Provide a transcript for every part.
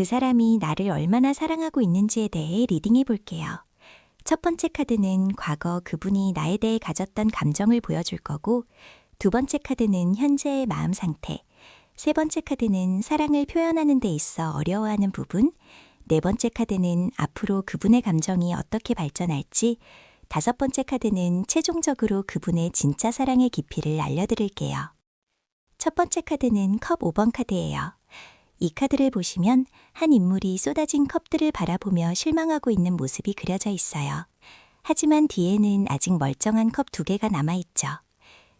그 사람이 나를 얼마나 사랑하고 있는지에 대해 리딩해 볼게요. 첫 번째 카드는 과거 그분이 나에 대해 가졌던 감정을 보여줄 거고, 두 번째 카드는 현재의 마음 상태, 세 번째 카드는 사랑을 표현하는 데 있어 어려워하는 부분, 네 번째 카드는 앞으로 그분의 감정이 어떻게 발전할지, 다섯 번째 카드는 최종적으로 그분의 진짜 사랑의 깊이를 알려드릴게요. 첫 번째 카드는 컵 5번 카드예요. 이 카드를 보시면 한 인물이 쏟아진 컵들을 바라보며 실망하고 있는 모습이 그려져 있어요. 하지만 뒤에는 아직 멀쩡한 컵 2개가 남아있죠.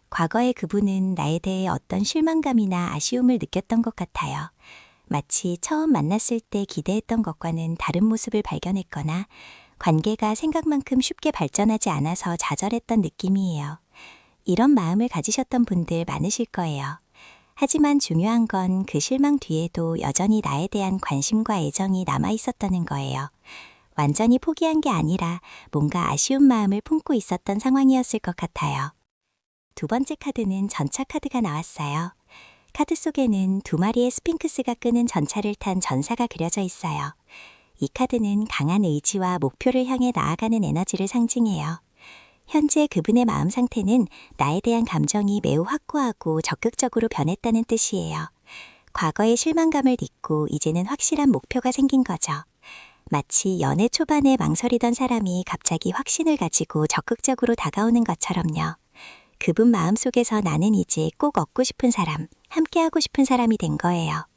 과거의 그분은 나에 대해 어떤 실망감이나 아쉬움을 느꼈던 것 같아요. 마치 처음 만났을 때 기대했던 것과는 다른 모습을 발견했거나 관계가 생각만큼 쉽게 발전하지 않아서 좌절했던 느낌이에요. 이런 마음을 가지셨던 분들 많으실 거예요. 하지만 중요한 건 그 실망 뒤에도 여전히 나에 대한 관심과 애정이 남아 있었다는 거예요. 완전히 포기한 게 아니라 뭔가 아쉬운 마음을 품고 있었던 상황이었을 것 같아요. 두 번째 카드는 전차 카드가 나왔어요. 카드 속에는 2마리의 스핑크스가 끄는 전차를 탄 전사가 그려져 있어요. 이 카드는 강한 의지와 목표를 향해 나아가는 에너지를 상징해요. 현재 그분의 마음 상태는 나에 대한 감정이 매우 확고하고 적극적으로 변했다는 뜻이에요. 과거의 실망감을 딛고 이제는 확실한 목표가 생긴 거죠. 마치 연애 초반에 망설이던 사람이 갑자기 확신을 가지고 적극적으로 다가오는 것처럼요. 그분 마음속에서 나는 이제 꼭 얻고 싶은 사람, 함께하고 싶은 사람이 된 거예요.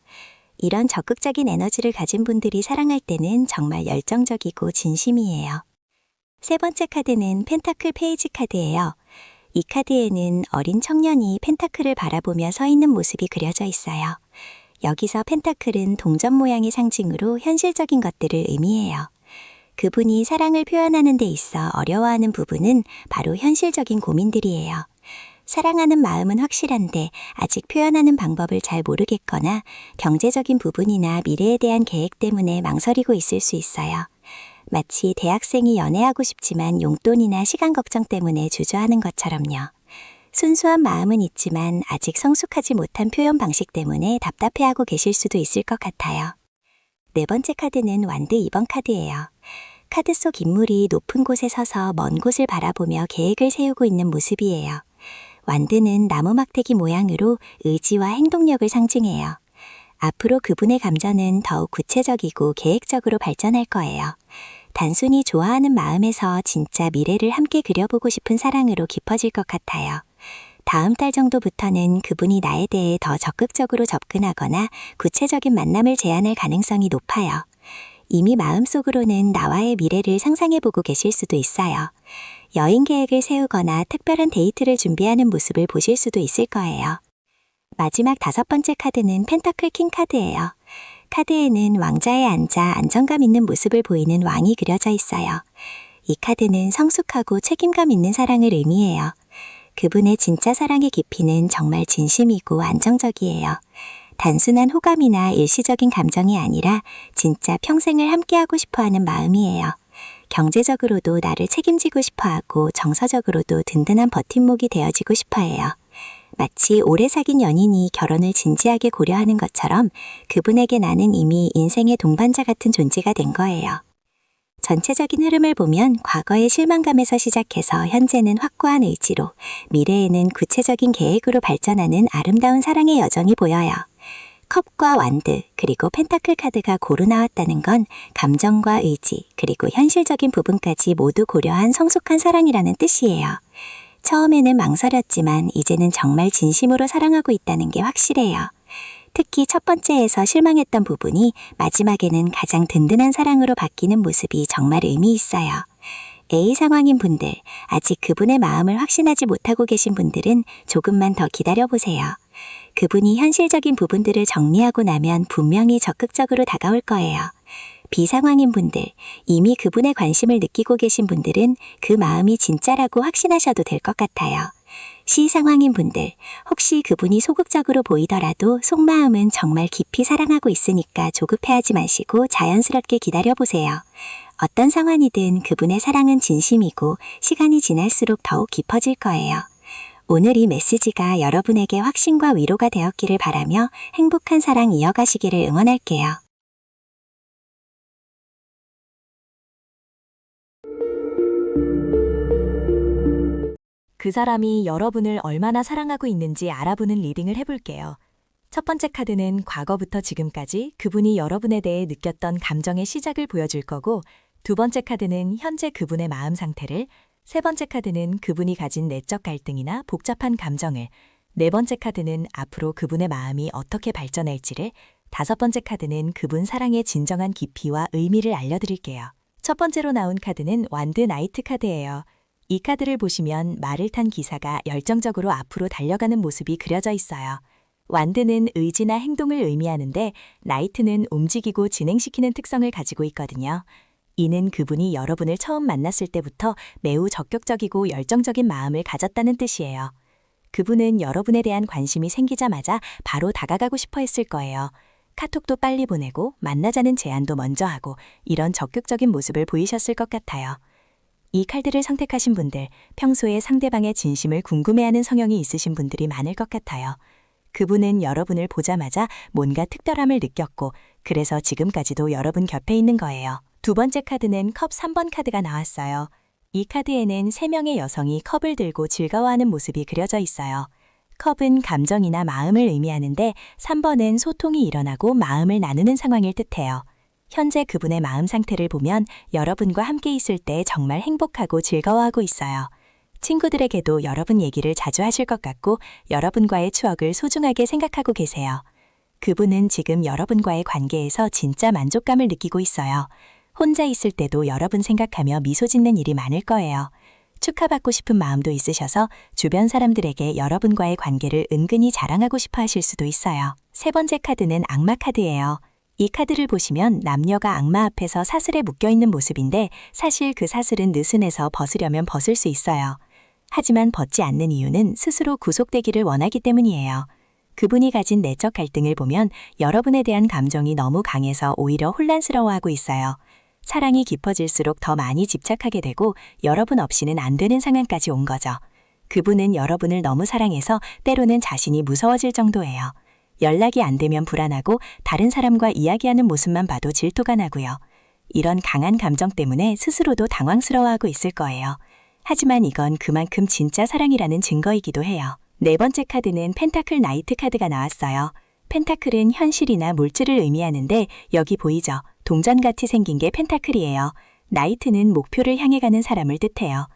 이런 적극적인 에너지를 가진 분들이 사랑할 때는 정말 열정적이고 진심이에요. 세 번째 카드는 펜타클 페이지 카드예요. 이 카드에는 어린 청년이 펜타클을 바라보며 서 있는 모습이 그려져 있어요. 여기서 펜타클은 동전 모양의 상징으로 현실적인 것들을 의미해요. 그분이 사랑을 표현하는 데 있어 어려워하는 부분은 바로 현실적인 고민들이에요. 사랑하는 마음은 확실한데 아직 표현하는 방법을 잘 모르겠거나 경제적인 부분이나 미래에 대한 계획 때문에 망설이고 있을 수 있어요. 마치 대학생이 연애하고 싶지만 용돈이나 시간 걱정 때문에 주저하는 것처럼요. 순수한 마음은 있지만 아직 성숙하지 못한 표현 방식 때문에 답답해하고 계실 수도 있을 것 같아요. 네 번째 카드는 완드 2번 카드예요. 카드 속 인물이 높은 곳에 서서 먼 곳을 바라보며 계획을 세우고 있는 모습이에요. 완드는 나무 막대기 모양으로 의지와 행동력을 상징해요. 앞으로 그분의 감정은 더욱 구체적이고 계획적으로 발전할 거예요. 단순히 좋아하는 마음에서 진짜 미래를 함께 그려보고 싶은 사랑으로 깊어질 것 같아요. 다음 달 정도부터는 그분이 나에 대해 더 적극적으로 접근하거나 구체적인 만남을 제안할 가능성이 높아요. 이미 마음속으로는 나와의 미래를 상상해보고 계실 수도 있어요. 여행 계획을 세우거나 특별한 데이트를 준비하는 모습을 보실 수도 있을 거예요. 마지막 5번째 카드는 펜타클 킹 카드예요. 카드에는 왕자에 앉아 안정감 있는 모습을 보이는 왕이 그려져 있어요. 이 카드는 성숙하고 책임감 있는 사랑을 의미해요. 그분의 진짜 사랑의 깊이는 정말 진심이고 안정적이에요. 단순한 호감이나 일시적인 감정이 아니라 진짜 평생을 함께하고 싶어하는 마음이에요. 경제적으로도 나를 책임지고 싶어하고 정서적으로도 든든한 버팀목이 되어지고 싶어해요. 마치 오래 사귄 연인이 결혼을 진지하게 고려하는 것처럼 그분에게 나는 이미 인생의 동반자 같은 존재가 된 거예요. 전체적인 흐름을 보면 과거의 실망감에서 시작해서 현재는 확고한 의지로, 미래에는 구체적인 계획으로 발전하는 아름다운 사랑의 여정이 보여요. 컵과 완드, 그리고 펜타클 카드가 고루 나왔다는 건 감정과 의지, 그리고 현실적인 부분까지 모두 고려한 성숙한 사랑이라는 뜻이에요. 처음에는 망설였지만 이제는 정말 진심으로 사랑하고 있다는 게 확실해요. 특히 첫 번째에서 실망했던 부분이 마지막에는 가장 든든한 사랑으로 바뀌는 모습이 정말 의미 있어요. A 상황인 분들, 아직 그분의 마음을 확신하지 못하고 계신 분들은 조금만 더 기다려보세요. 그분이 현실적인 부분들을 정리하고 나면 분명히 적극적으로 다가올 거예요. B 상황인 분들, 이미 그분의 관심을 느끼고 계신 분들은 그 마음이 진짜라고 확신하셔도 될 것 같아요. C 상황인 분들, 혹시 그분이 소극적으로 보이더라도 속마음은 정말 깊이 사랑하고 있으니까 조급해하지 마시고 자연스럽게 기다려보세요. 어떤 상황이든 그분의 사랑은 진심이고 시간이 지날수록 더욱 깊어질 거예요. 오늘 이 메시지가 여러분에게 확신과 위로가 되었기를 바라며 행복한 사랑 이어가시기를 응원할게요. 그 사람이 여러분을 얼마나 사랑하고 있는지 알아보는 리딩을 해볼게요. 첫 번째 카드는 과거부터 지금까지 그분이 여러분에 대해 느꼈던 감정의 시작을 보여줄 거고, 두 번째 카드는 현재 그분의 마음 상태를, 세 번째 카드는 그분이 가진 내적 갈등이나 복잡한 감정을, 네 번째 카드는 앞으로 그분의 마음이 어떻게 발전할지를, 다섯 번째 카드는 그분 사랑의 진정한 깊이와 의미를 알려드릴게요. 첫 번째로 나온 카드는 완드 나이트 카드예요. 이 카드를 보시면 말을 탄 기사가 열정적으로 앞으로 달려가는 모습이 그려져 있어요. 완드는 의지나 행동을 의미하는데 나이트는 움직이고 진행시키는 특성을 가지고 있거든요. 이는 그분이 여러분을 처음 만났을 때부터 매우 적극적이고 열정적인 마음을 가졌다는 뜻이에요. 그분은 여러분에 대한 관심이 생기자마자 바로 다가가고 싶어 했을 거예요. 카톡도 빨리 보내고 만나자는 제안도 먼저 하고 이런 적극적인 모습을 보이셨을 것 같아요. 이 카드를 선택하신 분들, 평소에 상대방의 진심을 궁금해하는 성향이 있으신 분들이 많을 것 같아요. 그분은 여러분을 보자마자 뭔가 특별함을 느꼈고, 그래서 지금까지도 여러분 곁에 있는 거예요. 두 번째 카드는 컵 3번 카드가 나왔어요. 이 카드에는 3명의 여성이 컵을 들고 즐거워하는 모습이 그려져 있어요. 컵은 감정이나 마음을 의미하는데 3번은 소통이 일어나고 마음을 나누는 상황을 뜻해요. 현재 그분의 마음 상태를 보면 여러분과 함께 있을 때 정말 행복하고 즐거워하고 있어요. 친구들에게도 여러분 얘기를 자주 하실 것 같고 여러분과의 추억을 소중하게 생각하고 계세요. 그분은 지금 여러분과의 관계에서 진짜 만족감을 느끼고 있어요. 혼자 있을 때도 여러분 생각하며 미소 짓는 일이 많을 거예요. 축하받고 싶은 마음도 있으셔서 주변 사람들에게 여러분과의 관계를 은근히 자랑하고 싶어 하실 수도 있어요. 세 번째 카드는 악마 카드예요. 이 카드를 보시면 남녀가 악마 앞에서 사슬에 묶여있는 모습인데 사실 그 사슬은 느슨해서 벗으려면 벗을 수 있어요. 하지만 벗지 않는 이유는 스스로 구속되기를 원하기 때문이에요. 그분이 가진 내적 갈등을 보면 여러분에 대한 감정이 너무 강해서 오히려 혼란스러워하고 있어요. 사랑이 깊어질수록 더 많이 집착하게 되고 여러분 없이는 안 되는 상황까지 온 거죠. 그분은 여러분을 너무 사랑해서 때로는 자신이 무서워질 정도예요. 연락이 안 되면 불안하고 다른 사람과 이야기하는 모습만 봐도 질투가 나고요. 이런 강한 감정 때문에 스스로도 당황스러워하고 있을 거예요. 하지만 이건 그만큼 진짜 사랑이라는 증거이기도 해요. 네 번째 카드는 펜타클 나이트 카드가 나왔어요. 펜타클은 현실이나 물질을 의미하는데 여기 보이죠? 동전같이 생긴 게 펜타클이에요. 나이트는 목표를 향해 가는 사람을 뜻해요.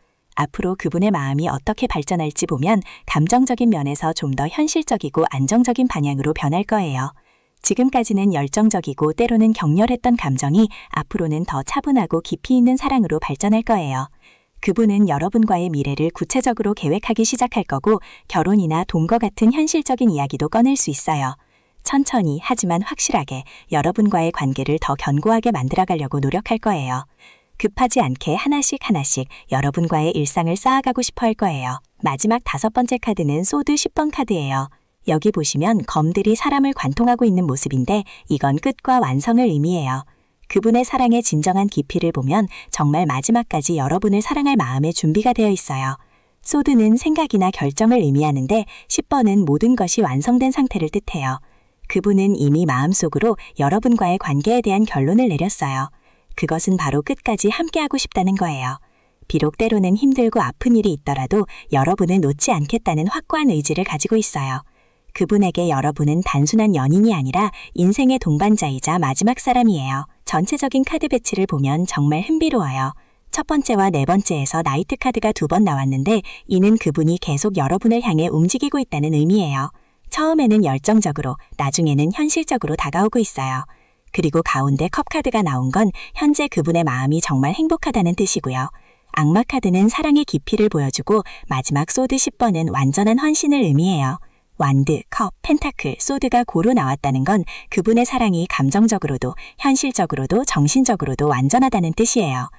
앞으로 그분의 마음이 어떻게 발전할지 보면 감정적인 면에서 좀 더 현실적이고 안정적인 방향으로 변할 거예요. 지금까지는 열정적이고 때로는 격렬했던 감정이 앞으로는 더 차분하고 깊이 있는 사랑으로 발전할 거예요. 그분은 여러분과의 미래를 구체적으로 계획하기 시작할 거고 결혼이나 돈과 같은 현실적인 이야기도 꺼낼 수 있어요. 천천히 하지만 확실하게 여러분과의 관계를 더 견고하게 만들어가려고 노력할 거예요. 급하지 않게 하나씩 여러분과의 일상을 쌓아가고 싶어 할 거예요. 마지막 5번째 카드는 소드 10번 카드예요. 여기 보시면 검들이 사람을 관통하고 있는 모습인데 이건 끝과 완성을 의미해요. 그분의 사랑의 진정한 깊이를 보면 정말 마지막까지 여러분을 사랑할 마음의 준비가 되어 있어요. 소드는 생각이나 결정을 의미하는데 10번은 모든 것이 완성된 상태를 뜻해요. 그분은 이미 마음속으로 여러분과의 관계에 대한 결론을 내렸어요. 그것은 바로 끝까지 함께하고 싶다는 거예요. 비록 때로는 힘들고 아픈 일이 있더라도 여러분을 놓지 않겠다는 확고한 의지를 가지고 있어요. 그분에게 여러분은 단순한 연인이 아니라 인생의 동반자이자 마지막 사람이에요. 전체적인 카드 배치를 보면 정말 흥미로워요. 첫 번째와 네 번째에서 나이트 카드가 2번 나왔는데 이는 그분이 계속 여러분을 향해 움직이고 있다는 의미예요. 처음에는 열정적으로, 나중에는 현실적으로 다가오고 있어요. 그리고 가운데 컵 카드가 나온 건 현재 그분의 마음이 정말 행복하다는 뜻이고요. 악마 카드는 사랑의 깊이를 보여주고 마지막 소드 10번은 완전한 헌신을 의미해요. 완드, 컵, 펜타클, 소드가 고루 나왔다는 건 그분의 사랑이 감정적으로도 현실적으로도 정신적으로도 완전하다는 뜻이에요.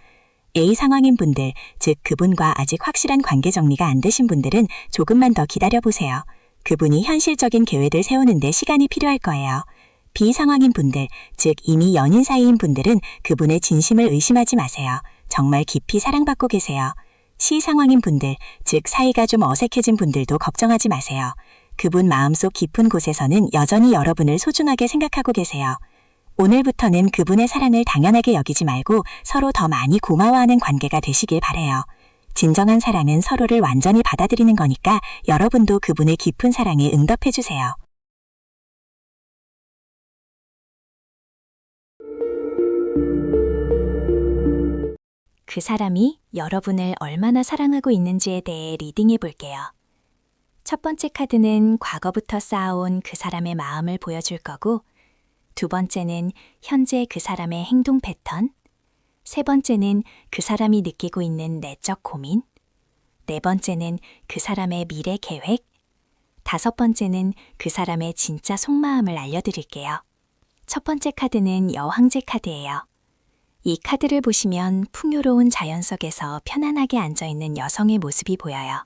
A 상황인 분들, 즉 그분과 아직 확실한 관계 정리가 안 되신 분들은 조금만 더 기다려보세요. 그분이 현실적인 계획을 세우는데 시간이 필요할 거예요. B 상황인 분들, 즉 이미 연인 사이인 분들은 그분의 진심을 의심하지 마세요. 정말 깊이 사랑받고 계세요. C 상황인 분들, 즉 사이가 좀 어색해진 분들도 걱정하지 마세요. 그분 마음속 깊은 곳에서는 여전히 여러분을 소중하게 생각하고 계세요. 오늘부터는 그분의 사랑을 당연하게 여기지 말고 서로 더 많이 고마워하는 관계가 되시길 바래요. 진정한 사랑은 서로를 완전히 받아들이는 거니까 여러분도 그분의 깊은 사랑에 응답해주세요. 그 사람이 여러분을 얼마나 사랑하고 있는지에 대해 리딩해 볼게요. 첫 번째 카드는 과거부터 쌓아온 그 사람의 마음을 보여줄 거고, 두 번째는 현재 그 사람의 행동 패턴, 세 번째는 그 사람이 느끼고 있는 내적 고민, 네 번째는 그 사람의 미래 계획, 다섯 번째는 그 사람의 진짜 속마음을 알려드릴게요. 첫 번째 카드는 여왕제 카드예요. 이 카드를 보시면 풍요로운 자연 속에서 편안하게 앉아있는 여성의 모습이 보여요.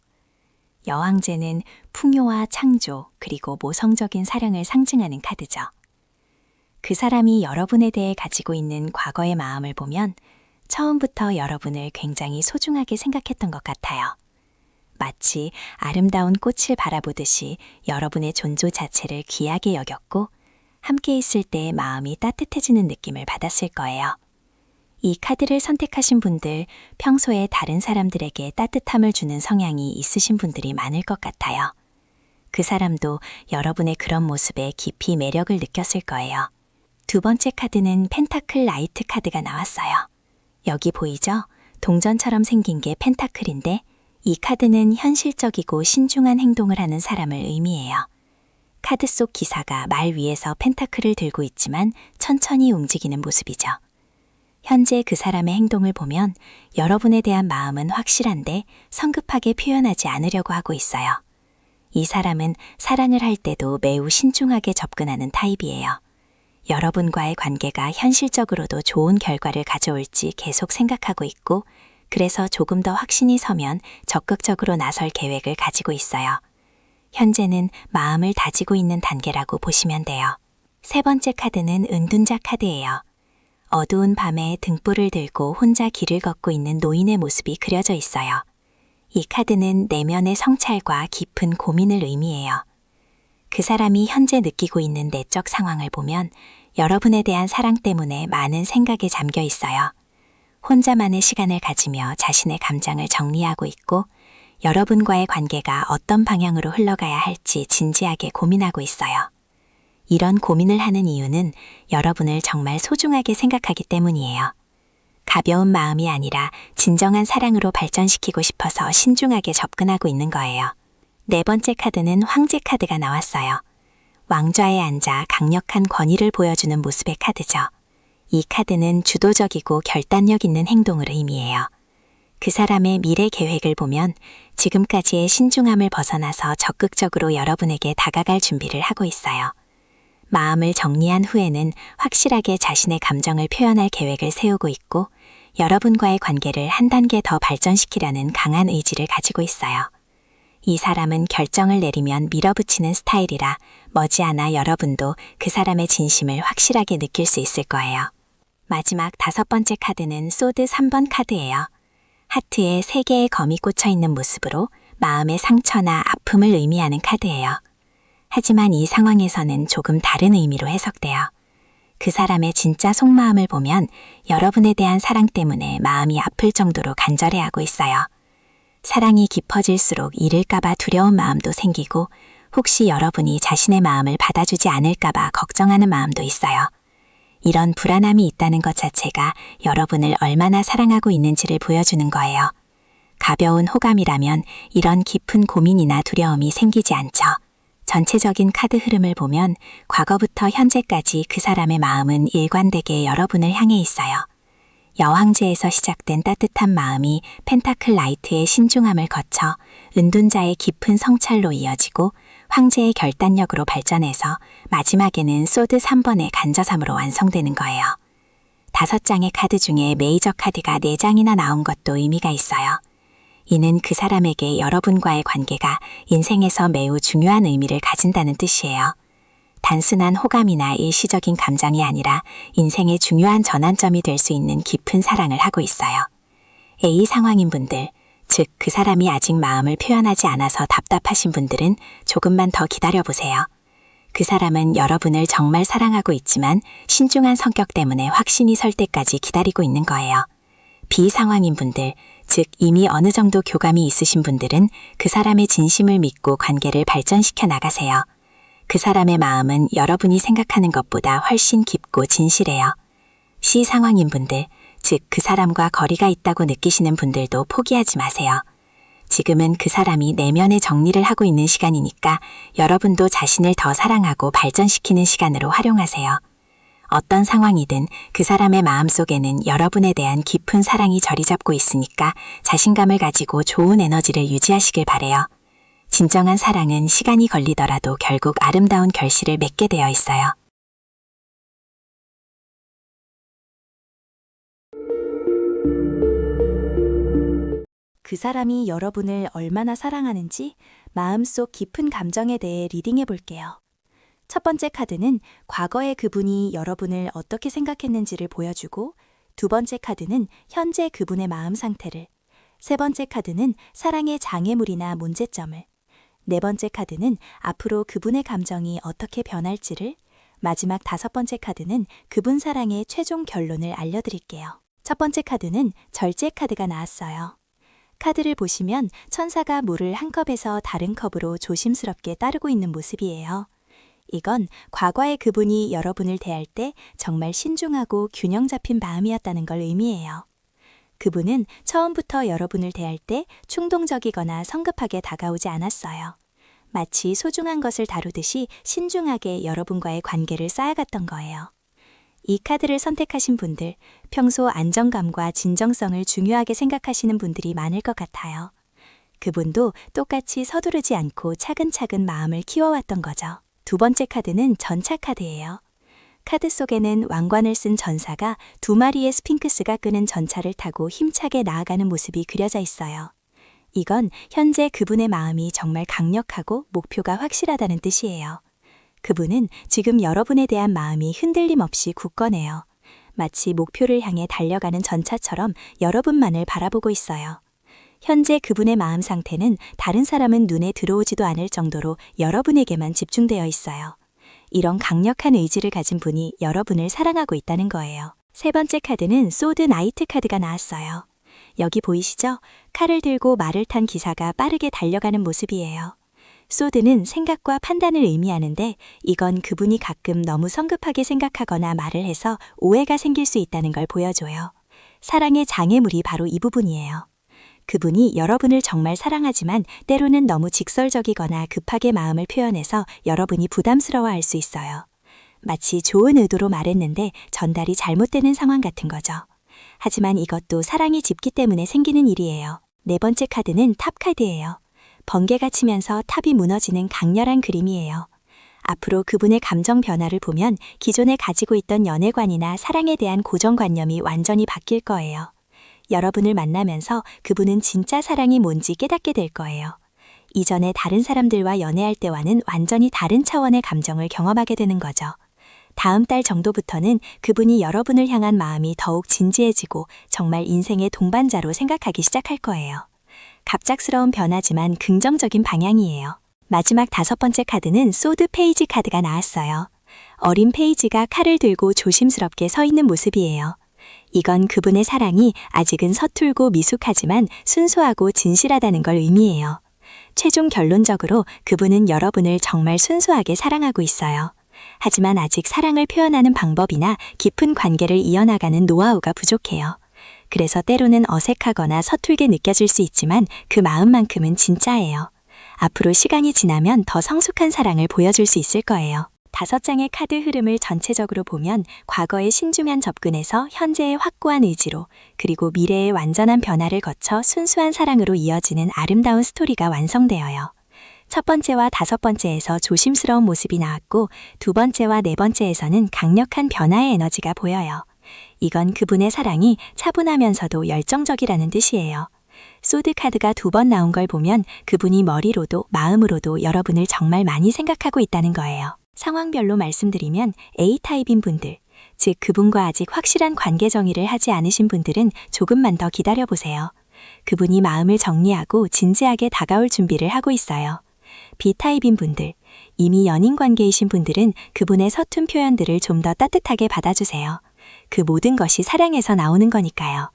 여왕제는 풍요와 창조 그리고 모성적인 사랑을 상징하는 카드죠. 그 사람이 여러분에 대해 가지고 있는 과거의 마음을 보면 처음부터 여러분을 굉장히 소중하게 생각했던 것 같아요. 마치 아름다운 꽃을 바라보듯이 여러분의 존재 자체를 귀하게 여겼고 함께 있을 때 마음이 따뜻해지는 느낌을 받았을 거예요. 이 카드를 선택하신 분들, 평소에 다른 사람들에게 따뜻함을 주는 성향이 있으신 분들이 많을 것 같아요. 그 사람도 여러분의 그런 모습에 깊이 매력을 느꼈을 거예요. 두 번째 카드는 펜타클 라이트 카드가 나왔어요. 여기 보이죠? 동전처럼 생긴 게 펜타클인데 이 카드는 현실적이고 신중한 행동을 하는 사람을 의미해요. 카드 속 기사가 말 위에서 펜타클을 들고 있지만 천천히 움직이는 모습이죠. 현재 그 사람의 행동을 보면 여러분에 대한 마음은 확실한데 성급하게 표현하지 않으려고 하고 있어요. 이 사람은 사랑을 할 때도 매우 신중하게 접근하는 타입이에요. 여러분과의 관계가 현실적으로도 좋은 결과를 가져올지 계속 생각하고 있고, 그래서 조금 더 확신이 서면 적극적으로 나설 계획을 가지고 있어요. 현재는 마음을 다지고 있는 단계라고 보시면 돼요. 세 번째 카드는 은둔자 카드예요. 어두운 밤에 등불을 들고 혼자 길을 걷고 있는 노인의 모습이 그려져 있어요. 이 카드는 내면의 성찰과 깊은 고민을 의미해요. 그 사람이 현재 느끼고 있는 내적 상황을 보면 여러분에 대한 사랑 때문에 많은 생각에 잠겨 있어요. 혼자만의 시간을 가지며 자신의 감정을 정리하고 있고 여러분과의 관계가 어떤 방향으로 흘러가야 할지 진지하게 고민하고 있어요. 이런 고민을 하는 이유는 여러분을 정말 소중하게 생각하기 때문이에요. 가벼운 마음이 아니라 진정한 사랑으로 발전시키고 싶어서 신중하게 접근하고 있는 거예요. 네 번째 카드는 황제 카드가 나왔어요. 왕좌에 앉아 강력한 권위를 보여주는 모습의 카드죠. 이 카드는 주도적이고 결단력 있는 행동을 의미해요. 그 사람의 미래 계획을 보면 지금까지의 신중함을 벗어나서 적극적으로 여러분에게 다가갈 준비를 하고 있어요. 마음을 정리한 후에는 확실하게 자신의 감정을 표현할 계획을 세우고 있고 여러분과의 관계를 한 단계 더 발전시키려는 강한 의지를 가지고 있어요. 이 사람은 결정을 내리면 밀어붙이는 스타일이라 머지않아 여러분도 그 사람의 진심을 확실하게 느낄 수 있을 거예요. 마지막 다섯 번째 카드는 소드 3번 카드예요. 하트에 3개의 검이 꽂혀 있는 모습으로 마음의 상처나 아픔을 의미하는 카드예요. 하지만 이 상황에서는 조금 다른 의미로 해석돼요. 그 사람의 진짜 속마음을 보면 여러분에 대한 사랑 때문에 마음이 아플 정도로 간절해하고 있어요. 사랑이 깊어질수록 잃을까봐 두려운 마음도 생기고 혹시 여러분이 자신의 마음을 받아주지 않을까봐 걱정하는 마음도 있어요. 이런 불안함이 있다는 것 자체가 여러분을 얼마나 사랑하고 있는지를 보여주는 거예요. 가벼운 호감이라면 이런 깊은 고민이나 두려움이 생기지 않죠. 전체적인 카드 흐름을 보면 과거부터 현재까지 그 사람의 마음은 일관되게 여러분을 향해 있어요. 여왕제에서 시작된 따뜻한 마음이 펜타클 라이트의 신중함을 거쳐 은둔자의 깊은 성찰로 이어지고 황제의 결단력으로 발전해서 마지막에는 소드 3번의 간절함으로 완성되는 거예요. 5장의 카드 중에 메이저 카드가 4장이나 나온 것도 의미가 있어요. 이는 그 사람에게 여러분과의 관계가 인생에서 매우 중요한 의미를 가진다는 뜻이에요. 단순한 호감이나 일시적인 감정이 아니라 인생의 중요한 전환점이 될 수 있는 깊은 사랑을 하고 있어요. A 상황인 분들, 즉 그 사람이 아직 마음을 표현하지 않아서 답답하신 분들은 조금만 더 기다려보세요. 그 사람은 여러분을 정말 사랑하고 있지만 신중한 성격 때문에 확신이 설 때까지 기다리고 있는 거예요. B 상황인 분들, 즉 이미 어느 정도 교감이 있으신 분들은 그 사람의 진심을 믿고 관계를 발전시켜 나가세요. 그 사람의 마음은 여러분이 생각하는 것보다 훨씬 깊고 진실해요. C 상황인 분들, 즉 그 사람과 거리가 있다고 느끼시는 분들도 포기하지 마세요. 지금은 그 사람이 내면의 정리를 하고 있는 시간이니까 여러분도 자신을 더 사랑하고 발전시키는 시간으로 활용하세요. 어떤 상황이든 그 사람의 마음속에는 여러분에 대한 깊은 사랑이 자리 잡고 있으니까 자신감을 가지고 좋은 에너지를 유지하시길 바래요. 진정한 사랑은 시간이 걸리더라도 결국 아름다운 결실을 맺게 되어 있어요. 그 사람이 여러분을 얼마나 사랑하는지 마음속 깊은 감정에 대해 리딩해 볼게요. 첫 번째 카드는 과거의 그분이 여러분을 어떻게 생각했는지를 보여주고, 두 번째 카드는 현재 그분의 마음 상태를, 세 번째 카드는 사랑의 장애물이나 문제점을, 네 번째 카드는 앞으로 그분의 감정이 어떻게 변할지를, 마지막 다섯 번째 카드는 그분 사랑의 최종 결론을 알려드릴게요. 첫 번째 카드는 절제 카드가 나왔어요. 카드를 보시면 천사가 물을 한 컵에서 다른 컵으로 조심스럽게 따르고 있는 모습이에요. 이건 과거의 그분이 여러분을 대할 때 정말 신중하고 균형 잡힌 마음이었다는 걸 의미해요. 그분은 처음부터 여러분을 대할 때 충동적이거나 성급하게 다가오지 않았어요. 마치 소중한 것을 다루듯이 신중하게 여러분과의 관계를 쌓아갔던 거예요. 이 카드를 선택하신 분들, 평소 안정감과 진정성을 중요하게 생각하시는 분들이 많을 것 같아요. 그분도 똑같이 서두르지 않고 차근차근 마음을 키워왔던 거죠. 두 번째 카드는 전차 카드예요. 카드 속에는 왕관을 쓴 전사가 두 마리의 스핑크스가 끄는 전차를 타고 힘차게 나아가는 모습이 그려져 있어요. 이건 현재 그분의 마음이 정말 강력하고 목표가 확실하다는 뜻이에요. 그분은 지금 여러분에 대한 마음이 흔들림 없이 굳건해요. 마치 목표를 향해 달려가는 전차처럼 여러분만을 바라보고 있어요. 현재 그분의 마음 상태는 다른 사람은 눈에 들어오지도 않을 정도로 여러분에게만 집중되어 있어요. 이런 강력한 의지를 가진 분이 여러분을 사랑하고 있다는 거예요. 세 번째 카드는 소드 나이트 카드가 나왔어요. 여기 보이시죠? 칼을 들고 말을 탄 기사가 빠르게 달려가는 모습이에요. 소드는 생각과 판단을 의미하는데, 이건 그분이 가끔 너무 성급하게 생각하거나 말을 해서 오해가 생길 수 있다는 걸 보여줘요. 사랑의 장애물이 바로 이 부분이에요. 그분이 여러분을 정말 사랑하지만 때로는 너무 직설적이거나 급하게 마음을 표현해서 여러분이 부담스러워할 수 있어요. 마치 좋은 의도로 말했는데 전달이 잘못되는 상황 같은 거죠. 하지만 이것도 사랑이 짙기 때문에 생기는 일이에요. 네 번째 카드는 탑 카드예요. 번개가 치면서 탑이 무너지는 강렬한 그림이에요. 앞으로 그분의 감정 변화를 보면 기존에 가지고 있던 연애관이나 사랑에 대한 고정관념이 완전히 바뀔 거예요. 여러분을 만나면서 그분은 진짜 사랑이 뭔지 깨닫게 될 거예요. 이전에 다른 사람들과 연애할 때와는 완전히 다른 차원의 감정을 경험하게 되는 거죠. 다음 달 정도부터는 그분이 여러분을 향한 마음이 더욱 진지해지고 정말 인생의 동반자로 생각하기 시작할 거예요. 갑작스러운 변화지만 긍정적인 방향이에요. 마지막 다섯 번째 카드는 소드 페이지 카드가 나왔어요. 어린 페이지가 칼을 들고 조심스럽게 서 있는 모습이에요. 이건 그분의 사랑이 아직은 서툴고 미숙하지만 순수하고 진실하다는 걸 의미해요. 최종 결론적으로 그분은 여러분을 정말 순수하게 사랑하고 있어요. 하지만 아직 사랑을 표현하는 방법이나 깊은 관계를 이어나가는 노하우가 부족해요. 그래서 때로는 어색하거나 서툴게 느껴질 수 있지만 그 마음만큼은 진짜예요. 앞으로 시간이 지나면 더 성숙한 사랑을 보여줄 수 있을 거예요. 5장의 카드 흐름을 전체적으로 보면 과거의 신중한 접근에서 현재의 확고한 의지로, 그리고 미래의 완전한 변화를 거쳐 순수한 사랑으로 이어지는 아름다운 스토리가 완성되어요. 첫 번째와 다섯 번째에서 조심스러운 모습이 나왔고, 두 번째와 네 번째에서는 강력한 변화의 에너지가 보여요. 이건 그분의 사랑이 차분하면서도 열정적이라는 뜻이에요. 소드 카드가 2번 나온 걸 보면 그분이 머리로도 마음으로도 여러분을 정말 많이 생각하고 있다는 거예요. 상황별로 말씀드리면 A타입인 분들, 즉 그분과 아직 확실한 관계 정의를 하지 않으신 분들은 조금만 더 기다려보세요. 그분이 마음을 정리하고 진지하게 다가올 준비를 하고 있어요. B타입인 분들, 이미 연인 관계이신 분들은 그분의 서툰 표현들을 좀 더 따뜻하게 받아주세요. 그 모든 것이 사랑에서 나오는 거니까요.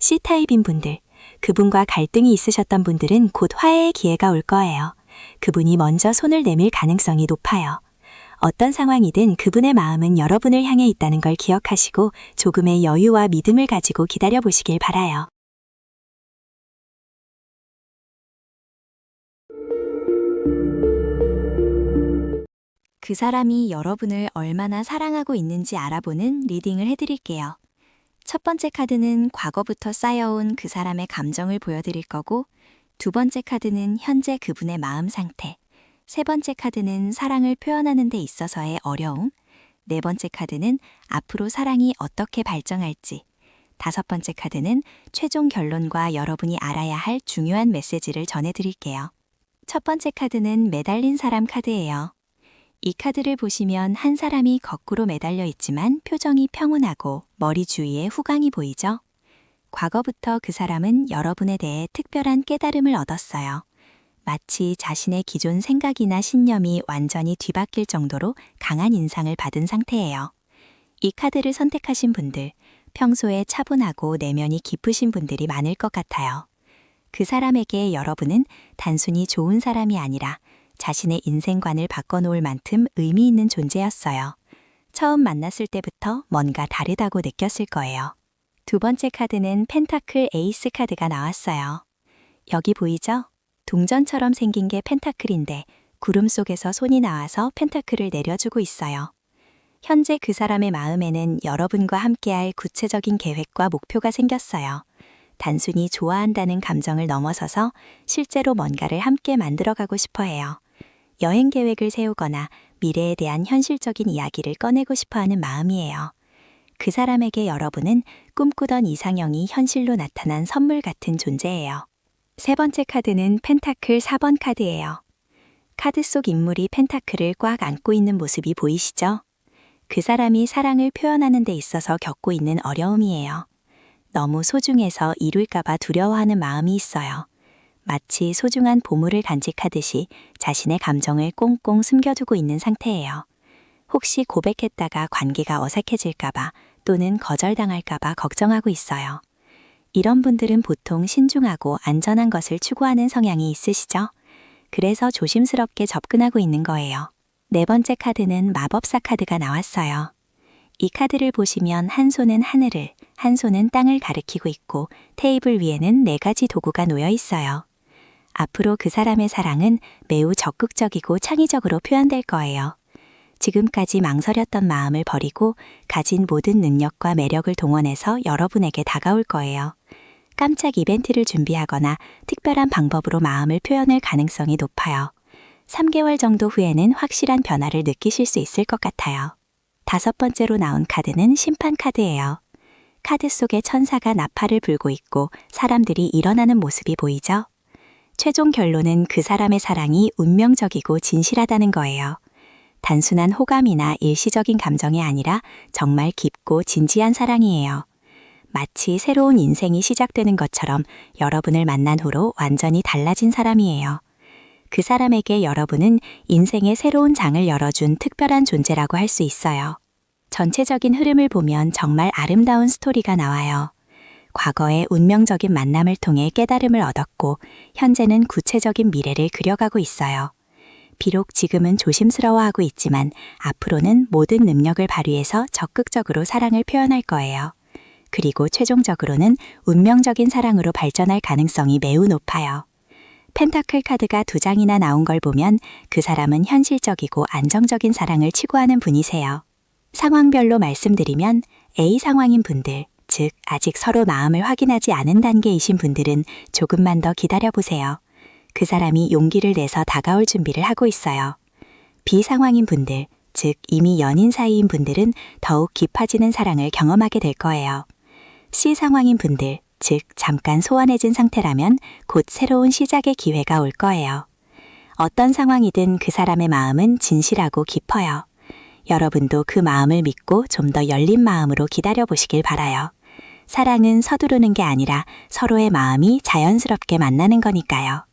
C타입인 분들, 그분과 갈등이 있으셨던 분들은 곧 화해의 기회가 올 거예요. 그분이 먼저 손을 내밀 가능성이 높아요. 어떤 상황이든 그분의 마음은 여러분을 향해 있다는 걸 기억하시고 조금의 여유와 믿음을 가지고 기다려보시길 바라요. 그 사람이 여러분을 얼마나 사랑하고 있는지 알아보는 리딩을 해드릴게요. 첫 번째 카드는 과거부터 쌓여온 그 사람의 감정을 보여드릴 거고, 두 번째 카드는 현재 그분의 마음 상태, 세 번째 카드는 사랑을 표현하는 데 있어서의 어려움, 네 번째 카드는 앞으로 사랑이 어떻게 발전할지, 다섯 번째 카드는 최종 결론과 여러분이 알아야 할 중요한 메시지를 전해드릴게요. 첫 번째 카드는 매달린 사람 카드예요. 이 카드를 보시면 한 사람이 거꾸로 매달려 있지만 표정이 평온하고 머리 주위에 후광이 보이죠? 과거부터 그 사람은 여러분에 대해 특별한 깨달음을 얻었어요. 마치 자신의 기존 생각이나 신념이 완전히 뒤바뀔 정도로 강한 인상을 받은 상태예요. 이 카드를 선택하신 분들, 평소에 차분하고 내면이 깊으신 분들이 많을 것 같아요. 그 사람에게 여러분은 단순히 좋은 사람이 아니라 자신의 인생관을 바꿔놓을 만큼 의미 있는 존재였어요. 처음 만났을 때부터 뭔가 다르다고 느꼈을 거예요. 두 번째 카드는 펜타클 에이스 카드가 나왔어요. 여기 보이죠? 동전처럼 생긴 게 펜타클인데 구름 속에서 손이 나와서 펜타클을 내려주고 있어요. 현재 그 사람의 마음에는 여러분과 함께할 구체적인 계획과 목표가 생겼어요. 단순히 좋아한다는 감정을 넘어서서 실제로 뭔가를 함께 만들어가고 싶어 해요. 여행 계획을 세우거나 미래에 대한 현실적인 이야기를 꺼내고 싶어 하는 마음이에요. 그 사람에게 여러분은 꿈꾸던 이상형이 현실로 나타난 선물 같은 존재예요. 세 번째 카드는 펜타클 4번 카드예요. 카드 속 인물이 펜타클을 꽉 안고 있는 모습이 보이시죠? 그 사람이 사랑을 표현하는 데 있어서 겪고 있는 어려움이에요. 너무 소중해서 이룰까봐 두려워하는 마음이 있어요. 마치 소중한 보물을 간직하듯이 자신의 감정을 꽁꽁 숨겨두고 있는 상태예요. 혹시 고백했다가 관계가 어색해질까봐 또는 거절당할까봐 걱정하고 있어요. 이런 분들은 보통 신중하고 안전한 것을 추구하는 성향이 있으시죠? 그래서 조심스럽게 접근하고 있는 거예요. 네 번째 카드는 마법사 카드가 나왔어요. 이 카드를 보시면 한 손은 하늘을, 한 손은 땅을 가리키고 있고 테이블 위에는 4가지 도구가 놓여 있어요. 앞으로 그 사람의 사랑은 매우 적극적이고 창의적으로 표현될 거예요. 지금까지 망설였던 마음을 버리고 가진 모든 능력과 매력을 동원해서 여러분에게 다가올 거예요. 깜짝 이벤트를 준비하거나 특별한 방법으로 마음을 표현할 가능성이 높아요. 3개월 정도 후에는 확실한 변화를 느끼실 수 있을 것 같아요. 다섯 번째로 나온 카드는 심판 카드예요. 카드 속에 천사가 나팔을 불고 있고 사람들이 일어나는 모습이 보이죠? 최종 결론은 그 사람의 사랑이 운명적이고 진실하다는 거예요. 단순한 호감이나 일시적인 감정이 아니라 정말 깊고 진지한 사랑이에요. 마치 새로운 인생이 시작되는 것처럼 여러분을 만난 후로 완전히 달라진 사람이에요. 그 사람에게 여러분은 인생의 새로운 장을 열어준 특별한 존재라고 할 수 있어요. 전체적인 흐름을 보면 정말 아름다운 스토리가 나와요. 과거의 운명적인 만남을 통해 깨달음을 얻었고 현재는 구체적인 미래를 그려가고 있어요. 비록 지금은 조심스러워하고 있지만 앞으로는 모든 능력을 발휘해서 적극적으로 사랑을 표현할 거예요. 그리고 최종적으로는 운명적인 사랑으로 발전할 가능성이 매우 높아요. 펜타클 카드가 2장이나 나온 걸 보면 그 사람은 현실적이고 안정적인 사랑을 추구하는 분이세요. 상황별로 말씀드리면 A 상황인 분들, 즉 아직 서로 마음을 확인하지 않은 단계이신 분들은 조금만 더 기다려보세요. 그 사람이 용기를 내서 다가올 준비를 하고 있어요. B 상황인 분들, 즉 이미 연인 사이인 분들은 더욱 깊어지는 사랑을 경험하게 될 거예요. C 상황인 분들, 즉 잠깐 소원해진 상태라면 곧 새로운 시작의 기회가 올 거예요. 어떤 상황이든 그 사람의 마음은 진실하고 깊어요. 여러분도 그 마음을 믿고 좀 더 열린 마음으로 기다려보시길 바라요. 사랑은 서두르는 게 아니라 서로의 마음이 자연스럽게 만나는 거니까요.